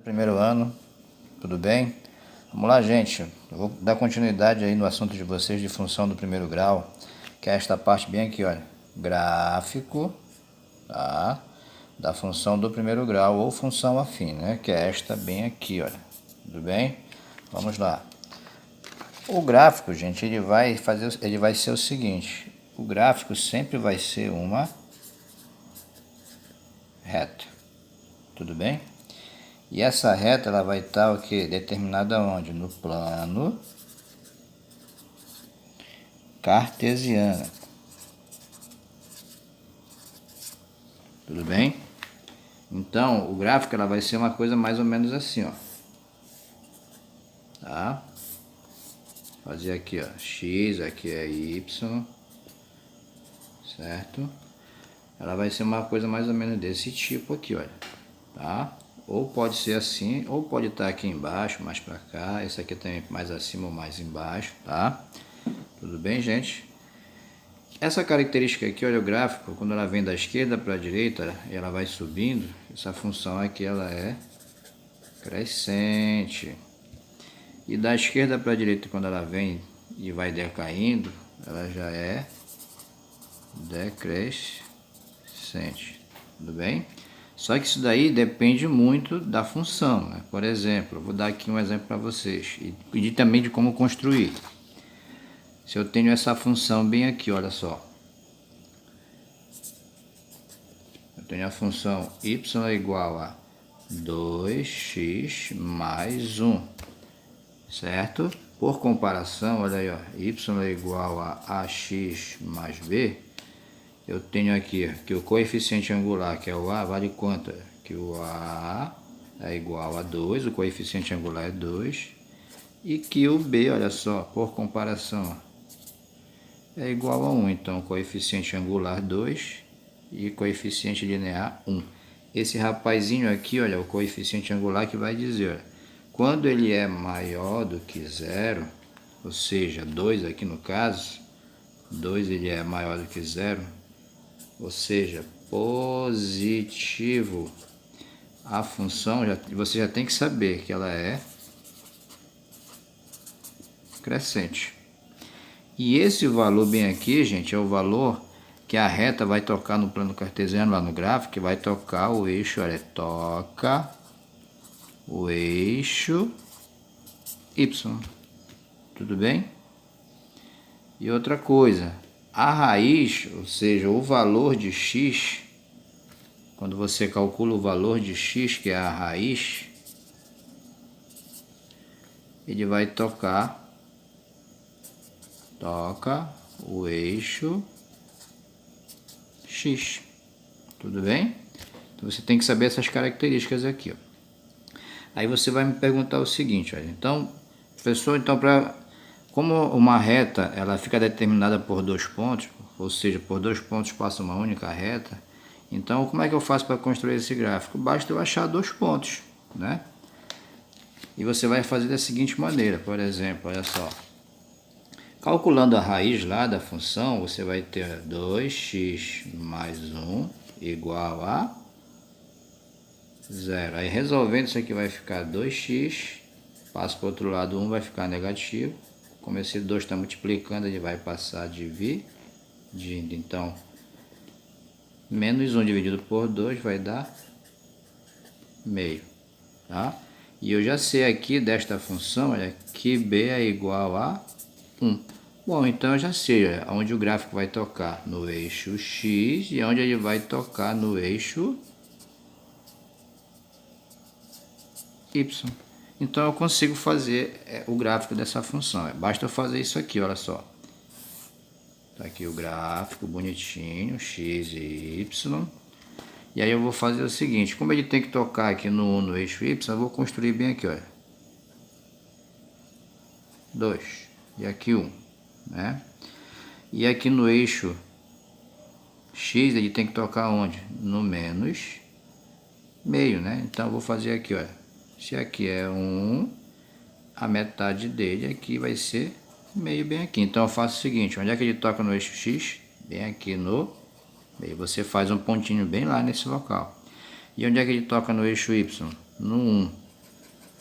Primeiro ano, tudo bem? Vamos lá, gente. Eu vou dar continuidade aí no assunto de vocês de função do primeiro grau, que é esta parte bem aqui, olha. Gráfico, tá? Da função do primeiro grau ou função afim, né? Que é esta bem aqui, olha. Tudo bem? Vamos lá. O gráfico, gente, ele vai ser o seguinte. O gráfico sempre vai ser uma reta. Tudo bem? E essa reta ela vai estar o que? Determinada onde? No plano cartesiano. Tudo bem? Então, o gráfico ela vai ser uma coisa mais ou menos assim, ó. Tá? Fazer aqui, ó, x, aqui é y, certo? Ela vai ser uma coisa mais ou menos desse tipo aqui, olha, tá? Ou pode ser assim, ou pode estar aqui embaixo, mais pra cá, esse aqui também mais acima ou mais embaixo, tá? Tudo bem, gente? Essa característica aqui, olha o gráfico, quando ela vem da esquerda para a direita, ela vai subindo, essa função aqui ela é crescente. E da esquerda para a direita, quando ela vem e vai decaindo, ela já é decrescente. Tudo bem? Só que isso daí depende muito da função, né? Por exemplo, eu vou dar aqui um exemplo para vocês e também de como construir. Se eu tenho essa função bem aqui, olha só. Eu tenho a função y é igual a 2x mais 1, certo? Por comparação, olha aí, ó, y é igual a ax mais b. Eu tenho aqui que o coeficiente angular, que é o a, vale quanto? Que o a é igual a 2, o coeficiente angular é 2. E que o b, olha só, por comparação, é igual a 1. Então, coeficiente angular 2 e coeficiente linear 1. Esse rapazinho aqui, olha, o coeficiente angular que vai dizer, olha, quando ele é maior do que 0, ou seja, 2 aqui no caso, 2 ele é maior do que 0, ou seja, positivo, a função, você já tem que saber que ela é crescente. E esse valor bem aqui, gente, é o valor que a reta vai tocar no plano cartesiano, lá no gráfico, que vai tocar o eixo, olha, toca o eixo y. Tudo bem? E outra coisa, a raiz, ou seja, o valor de x, quando você calcula o valor de x, que é a raiz, ele vai toca o eixo x. Tudo bem? Então você tem que saber essas características aqui, ó. Aí você vai me perguntar o seguinte, olha, então, professor, então como uma reta ela fica determinada por dois pontos, ou seja, por dois pontos passa uma única reta, então como é que eu faço para construir esse gráfico? Basta eu achar dois pontos, né? E você vai fazer da seguinte maneira, por exemplo, olha só. Calculando a raiz lá da função, você vai ter 2x mais 1 igual a 0. Aí resolvendo isso aqui vai ficar 2x, passa para o outro lado, 1 vai ficar negativo. Como esse 2 está multiplicando, ele vai passar dividindo. Então, menos 1 dividido por 2 vai dar meio. Tá? E eu já sei aqui desta função, olha, que b é igual a 1. Bom, então eu já sei onde o gráfico vai tocar no eixo x e onde ele vai tocar no eixo y. Então eu consigo fazer o gráfico dessa função. Basta eu fazer isso aqui, olha só. Tá aqui o gráfico bonitinho, x e y. E aí eu vou fazer o seguinte, como ele tem que tocar aqui no eixo y, eu vou construir bem aqui, olha. 2 e aqui 1. Né? E aqui no eixo x ele tem que tocar onde? No menos meio, né? Então eu vou fazer aqui, olha. Se aqui é 1, a metade dele aqui vai ser meio bem aqui. Então eu faço o seguinte, onde é que ele toca no eixo x? Bem aqui no meio. Você faz um pontinho bem lá nesse local. E onde é que ele toca no eixo y? No 1.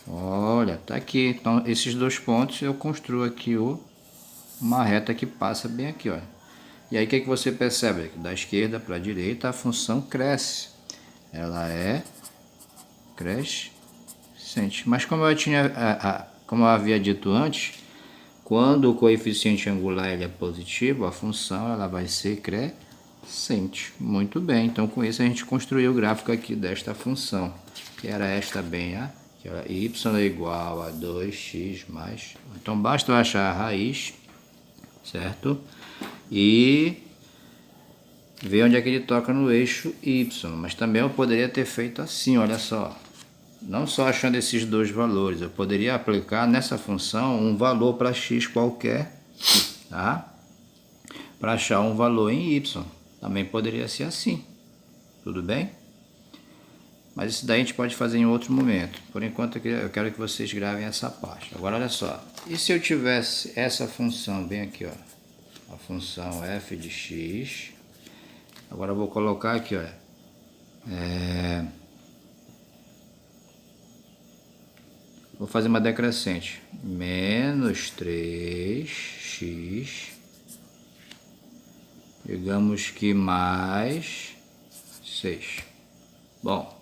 Olha, tá aqui. Então, esses dois pontos eu construo aqui uma reta que passa bem aqui, ó. E aí, o que você percebe? Da esquerda para a direita, a função cresce. Ela é crescente. Mas como eu tinha, como eu havia dito antes, quando o coeficiente angular ele é positivo, a função ela vai ser crescente. Muito bem, então com isso a gente construiu o gráfico aqui desta função, que era esta bem, que era y é igual a 2x mais... Então basta eu achar a raiz, certo? E ver onde é que ele toca no eixo y. Mas também eu poderia ter feito assim, olha só. Não só achando esses dois valores, eu poderia aplicar nessa função um valor para x qualquer, tá? Para achar um valor em y. Também poderia ser assim, tudo bem? Mas isso daí a gente pode fazer em outro momento. Por enquanto eu quero que vocês gravem essa parte. Agora olha só, e se eu tivesse essa função bem aqui, ó, a função f de x. Agora eu vou colocar aqui, olha, vou fazer uma decrescente, menos 3x, digamos que mais 6. Bom,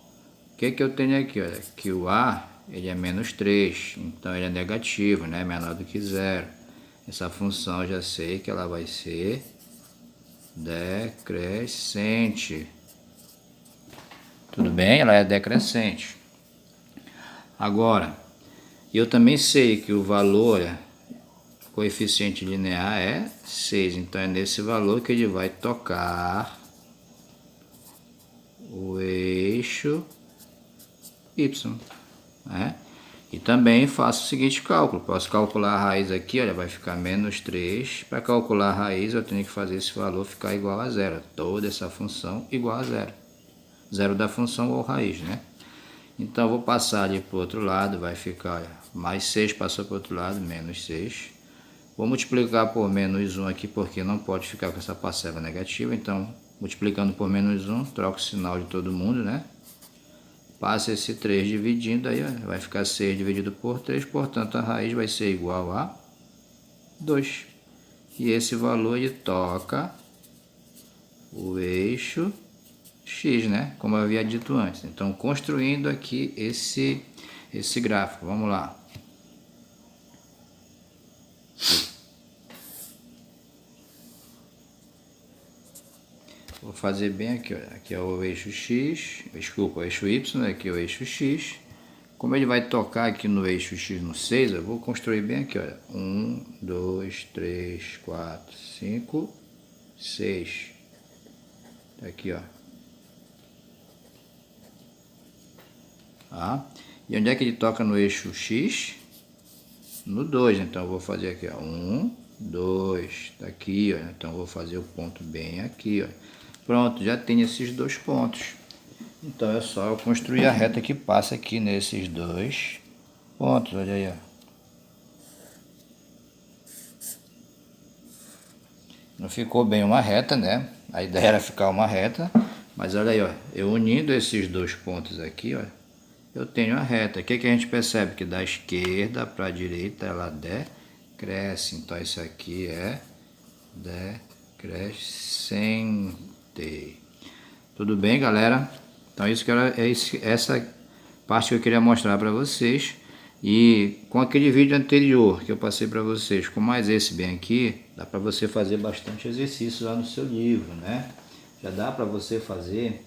o que eu tenho aqui? Olha, que o a ele é menos 3, então ele é negativo, né? Menor do que zero. Essa função eu já sei que ela vai ser decrescente. Tudo bem? Ela é decrescente. Agora, eu também sei que o valor, coeficiente linear é 6, então é nesse valor que ele vai tocar o eixo y, né? E também faço o seguinte cálculo, posso calcular a raiz aqui, olha, vai ficar menos 3, para calcular a raiz eu tenho que fazer esse valor ficar igual a zero, toda essa função igual a zero, zero da função ou raiz, né? Então, eu vou passar ali para o outro lado, vai ficar, olha, mais 6 passou para o outro lado, menos 6. Vou multiplicar por menos 1 aqui, porque não pode ficar com essa parcela negativa. Então, multiplicando por menos 1, troca o sinal de todo mundo, né? Passa esse 3 dividindo, aí ó, vai ficar 6 dividido por 3, portanto, a raiz vai ser igual a 2. E esse valor ele toca o eixo x, né? Como eu havia dito antes. Então, construindo aqui esse gráfico. Vamos lá. Vou fazer bem aqui, olha. Aqui é o eixo x, desculpa, o eixo y, aqui é o eixo x. Como ele vai tocar aqui no eixo x no 6, eu vou construir bem aqui, olha. 1, 2, 3, 4, 5, 6. Tá aqui, ó. Tá? E onde é que ele toca no eixo x? No 2, então eu vou fazer aqui, ó, 1, 2, tá aqui, ó, então eu vou fazer o ponto bem aqui, ó. Pronto, já tem esses dois pontos. Então é só eu construir a reta que passa aqui nesses dois pontos, olha aí, ó. Não ficou bem uma reta, né? A ideia era ficar uma reta, mas olha aí, ó, eu unindo esses dois pontos aqui, ó, eu tenho a reta. O que a gente percebe? Que da esquerda para a direita ela decresce. Então isso aqui é decrescente. Tudo bem, galera? Então isso que essa parte que eu queria mostrar para vocês. E com aquele vídeo anterior que eu passei para vocês, com mais esse bem aqui, dá para você fazer bastante exercício lá no seu livro, né? Já dá para você fazer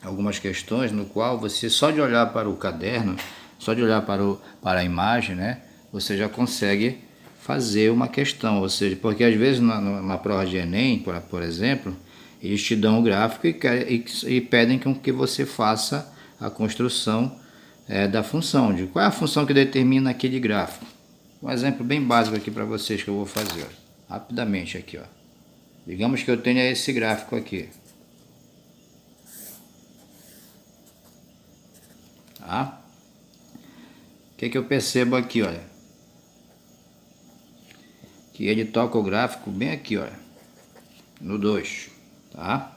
algumas questões no qual você, só de olhar para o caderno, só de olhar para a imagem, né, você já consegue fazer uma questão. Ou seja, porque às vezes na prova de Enem, por exemplo, eles te dão o gráfico e pedem que você faça a construção da função, de qual é a função que determina aquele gráfico. Um exemplo bem básico aqui para vocês que eu vou fazer, ó, rapidamente aqui, ó. Digamos que eu tenha esse gráfico aqui. Tá? O que eu percebo aqui, olha? Que ele toca o gráfico bem aqui, olha, no 2, tá?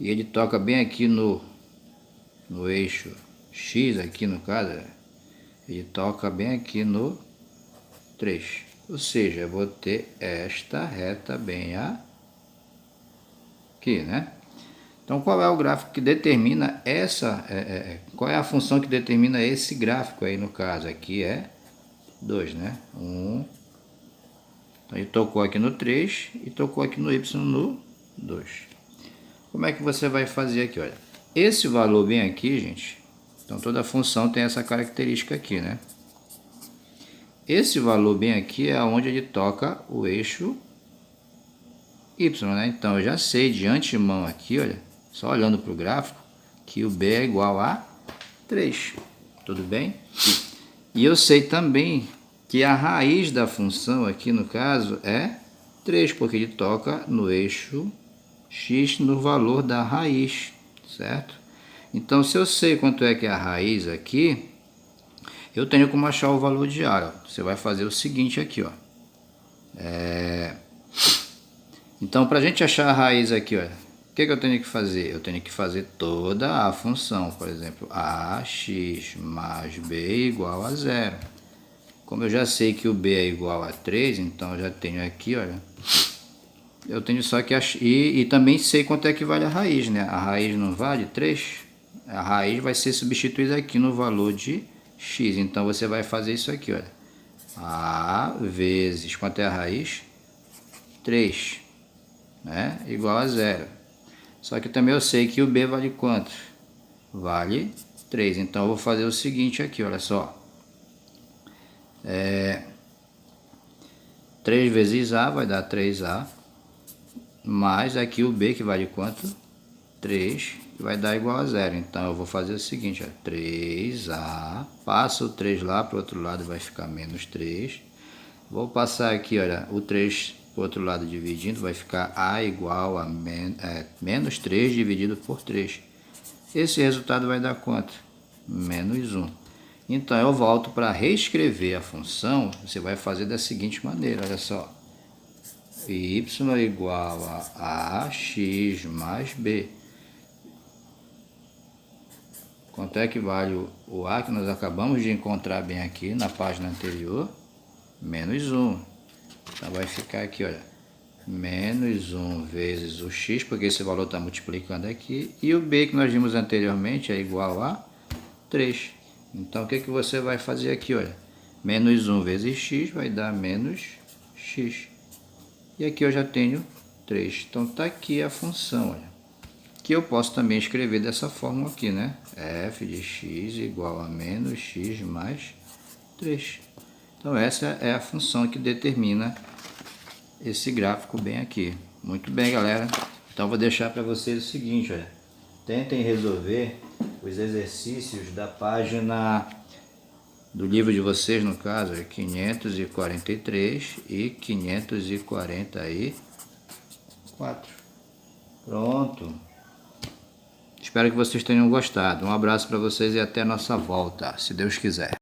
e ele toca bem aqui no eixo X, aqui no caso, ele toca bem aqui no 3. Ou seja, eu vou ter esta reta bem aqui, né? Então, qual é o gráfico que determina essa... qual é a função que determina esse gráfico aí, no caso? Aqui é 2, né? 1. Então, ele tocou aqui no 3 e tocou aqui no Y no 2. Como é que você vai fazer aqui? Olha, esse valor bem aqui, gente... Então, toda função tem essa característica aqui, né? Esse valor bem aqui é onde ele toca o eixo Y, né? Então, eu já sei de antemão aqui, olha, só olhando para o gráfico, que o B é igual a 3. Tudo bem? E eu sei também que a raiz da função aqui, no caso, é 3, porque ele toca no eixo X no valor da raiz, certo? Então, se eu sei quanto é que é a raiz aqui, eu tenho como achar o valor de A. Você vai fazer o seguinte aqui, ó. Então, para a gente achar a raiz aqui, ó, o que eu tenho que fazer? Eu tenho que fazer toda a função. Por exemplo, ax mais b igual a 0. Como eu já sei que o b é igual a 3, então eu já tenho aqui, olha... Eu tenho só que... E também sei quanto é que vale a raiz, né? A raiz não vale 3? A raiz vai ser substituída aqui no valor de x. Então, você vai fazer isso aqui, olha. A vezes... Quanto é a raiz? 3. Né? Igual a 0. Só que também eu sei que o b vale quanto? Vale 3. Então, eu vou fazer o seguinte aqui, olha só. 3 vezes a vai dar 3a. Mais aqui o b, que vale quanto? 3, que vai dar igual a 0. Então, eu vou fazer o seguinte, ó, 3a, passo o 3 lá para o outro lado, vai ficar menos 3. Vou passar aqui, olha, o 3 para o outro lado dividindo, vai ficar a igual a menos 3 dividido por 3. Esse resultado vai dar quanto? Menos 1. Então, eu volto para reescrever a função, você vai fazer da seguinte maneira, olha só. Y igual a ax mais b. Quanto é que vale o a que nós acabamos de encontrar bem aqui na página anterior? Menos 1. Então vai ficar aqui, olha, menos 1 vezes o x, porque esse valor está multiplicando aqui. E o b que nós vimos anteriormente é igual a 3. Então o que você vai fazer aqui, olha? Menos 1 vezes x vai dar menos x. E aqui eu já tenho 3. Então está aqui a função, olha. Que eu posso também escrever dessa forma aqui, né? F de x igual a menos x mais 3. Então essa é a função que determina esse gráfico bem aqui. Muito bem, galera. Então vou deixar para vocês o seguinte, olha. Tentem resolver os exercícios da página do livro de vocês, no caso, é 543 e 544. Pronto. Espero que vocês tenham gostado. Um abraço para vocês e até a nossa volta, se Deus quiser.